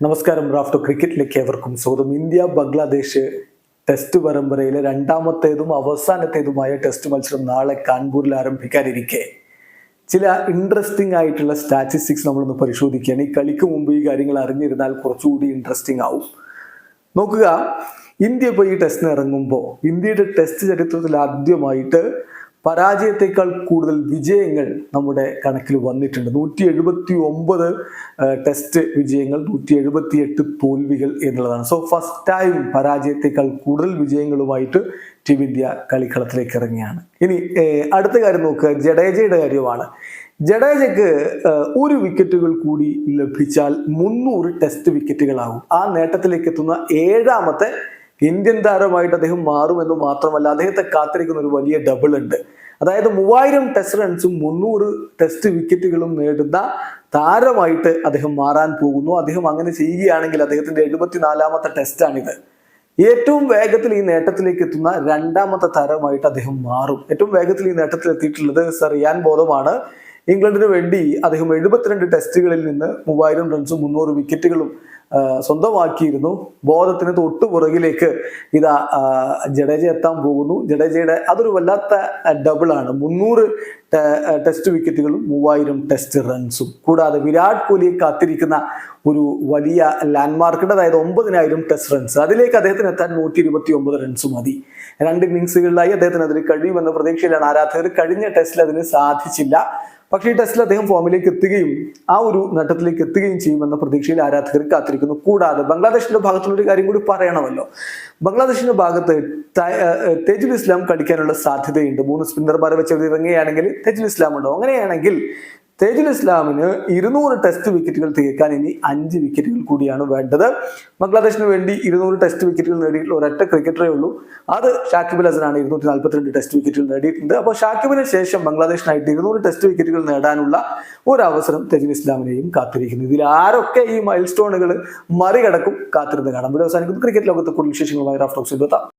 നമസ്കാരം. റാഫ്റ്റോ ക്രിക്കറ്റിലേക്ക് ഏവർക്കും സ്വാഗതം. ഇന്ത്യ ബംഗ്ലാദേശ് ടെസ്റ്റ് പരമ്പരയിലെ രണ്ടാമത്തേതും അവസാനത്തേതുമായ ടെസ്റ്റ് മത്സരം നാളെ കാൺപൂരിൽ ആരംഭിക്കാനിരിക്കെ ചില ഇൻട്രസ്റ്റിംഗ് ആയിട്ടുള്ള സ്റ്റാറ്റിസ്റ്റിക്സ് നമ്മളൊന്ന് പരിശോധിക്കുകയാണ്. ഈ കളിക്ക് മുമ്പ് ഈ കാര്യങ്ങൾ അറിഞ്ഞിരുന്നാൽ കുറച്ചുകൂടി ഇൻട്രസ്റ്റിംഗ് ആവും. നോക്കുക, ഇന്ത്യ ഇപ്പോൾ ഈ ടെസ്റ്റിന് ഇറങ്ങുമ്പോൾ ഇന്ത്യയുടെ ടെസ്റ്റ് ചരിത്രത്തിൽ ആദ്യമായിട്ട് പരാജയത്തെക്കാൾ കൂടുതൽ വിജയങ്ങൾ നമ്മുടെ കണക്കിൽ വന്നിട്ടുണ്ട്. 179 ടെസ്റ്റ് വിജയങ്ങൾ, 178 തോൽവികൾ എന്നുള്ളതാണ്. സോ ഫസ്റ്റ് ടൈം പരാജയത്തെക്കാൾ കൂടുതൽ വിജയങ്ങളുമായിട്ട് ടീം ഇന്ത്യ കളിക്കളത്തിലേക്ക് ഇറങ്ങിയാണ്. ഇനി അടുത്ത കാര്യം നോക്കുക, ജഡേജയുടെ കാര്യമാണ്. ജഡേജയ്ക്ക് ഒരു വിക്കറ്റുകൾ കൂടി ലഭിച്ചാൽ 300 ടെസ്റ്റ് വിക്കറ്റുകളാകും. ആ നേട്ടത്തിലേക്ക് എത്തുന്ന 7ാമത്തെ ഇന്ത്യൻ താരമായിട്ട് അദ്ദേഹം മാറുമെന്ന് മാത്രമല്ല, അദ്ദേഹത്തെ കാത്തിരിക്കുന്ന ഒരു വലിയ ഡബിൾ ഉണ്ട്. അതായത് 3000 ടെസ്റ്റ് റൺസും 300 ടെസ്റ്റ് വിക്കറ്റുകളും നേടുന്ന താരമായിട്ട് അദ്ദേഹം മാറാൻ പോകുന്നു. അദ്ദേഹം അങ്ങനെ ചെയ്യുകയാണെങ്കിൽ അദ്ദേഹത്തിന്റെ 74ാമത്തെ ടെസ്റ്റാണിത്. ഏറ്റവും വേഗത്തിൽ ഈ നേട്ടത്തിലേക്ക് എത്തുന്ന 2ാമത്തെ താരമായിട്ട് അദ്ദേഹം മാറും. ഏറ്റവും വേഗത്തിൽ ഈ നേട്ടത്തിൽ എത്തിയിട്ടുള്ളത് സർ ഇയാൻ ബോതമാണ്. ഇംഗ്ലണ്ടിന് വേണ്ടി അദ്ദേഹം 72 ടെസ്റ്റുകളിൽ നിന്ന് 3000 റൺസും 300 വിക്കറ്റുകളും സ്വന്തമാക്കിയിരുന്നു. ബോധത്തിന് തൊട്ടു പുറകിലേക്ക് ഇതാ ജഡേജ എത്താൻ പോകുന്നു. ജഡേജയുടെ അതൊരു വല്ലാത്ത ഡബിളാണ്. 300 ടെസ്റ്റ് വിക്കറ്റുകളും 3000 ടെസ്റ്റ് റൺസും. കൂടാതെ വിരാട് കോഹ്ലിയെ കാത്തിരിക്കുന്ന ഒരു വലിയ ലാൻഡ്മാർക്കുണ്ട്. അതായത് 9000 ടെസ്റ്റ് റൺസ്. അതിലേക്ക് അദ്ദേഹത്തിന് എത്താൻ 129 റൺസ് മതി. 2 ഇന്നിങ്സുകളിലായി അദ്ദേഹത്തിന് അതിന് കഴിയുമെന്ന പ്രതീക്ഷയിലാണ് ആരാധകർ. കഴിഞ്ഞ ടെസ്റ്റിൽ അതിന് സാധിച്ചില്ല. പക്ഷേ ഈ ടെസ്റ്റിൽ അദ്ദേഹം ഫോമിലേക്ക് എത്തുകയും ആ ഒരു നേട്ടത്തിലേക്ക് എത്തുകയും ചെയ്യുമെന്ന പ്രതീക്ഷയിൽ ആരാധകർ കാത്തിരിക്കുന്നു. കൂടാതെ ബംഗ്ലാദേശിന്റെ ഭാഗത്തുള്ളൊരു കാര്യം കൂടി പറയണമല്ലോ. ബംഗ്ലാദേശിന്റെ ഭാഗത്ത് തെജുൽ ഇസ്ലാം കളിക്കാനുള്ള സാധ്യതയുണ്ട്. 3 സ്പിന്നർമാരെ വെച്ച് ഇറങ്ങുകയാണെങ്കിൽ തെജുൽ ഇസ്ലാം ഉണ്ടോ? അങ്ങനെയാണെങ്കിൽ തെജുൽ ഇസ്ലാമിന് 200 ടെസ്റ്റ് വിക്കറ്റുകൾ തികക്കാൻ ഇനി 5 വിക്കറ്റുകൾ കൂടിയാണ് വേണ്ടത്. ബംഗ്ലാദേശിന് വേണ്ടി 200 ടെസ്റ്റ് വിക്കറ്റുകൾ നേടിയിട്ടുള്ള ഒരൊറ്റ ക്രിക്കറ്ററേ ഉള്ളൂ. അത് ഷാക്കിബ് അൽ ഹസനാണ്. 242 ടെസ്റ്റ് വിക്കറ്റുകൾ നേടിയിട്ടുണ്ട്. അപ്പോൾ ഷാക്കിബിന് ശേഷം ബംഗ്ലാദേശിനായിട്ട് 200 ടെസ്റ്റ് വിക്കറ്റുകൾ നേടാനുള്ള ഒരു അവസരം തെജുൽ ഇസ്ലാമിനെയും കാത്തിരിക്കുന്നു. ഇതിൽ ആരൊക്കെ ഈ മൈൽ സ്റ്റോണുകൾ മറികടക്കും കാത്തിരുന്ന് കാണാം. ഇവിടെ അവസാനിക്കുന്നു. ക്രിക്കറ്റ് ലോകത്ത് കൂടുതൽ വിശേഷങ്ങളുമായി റാഫ്റ്റോക്സ് എത്താം.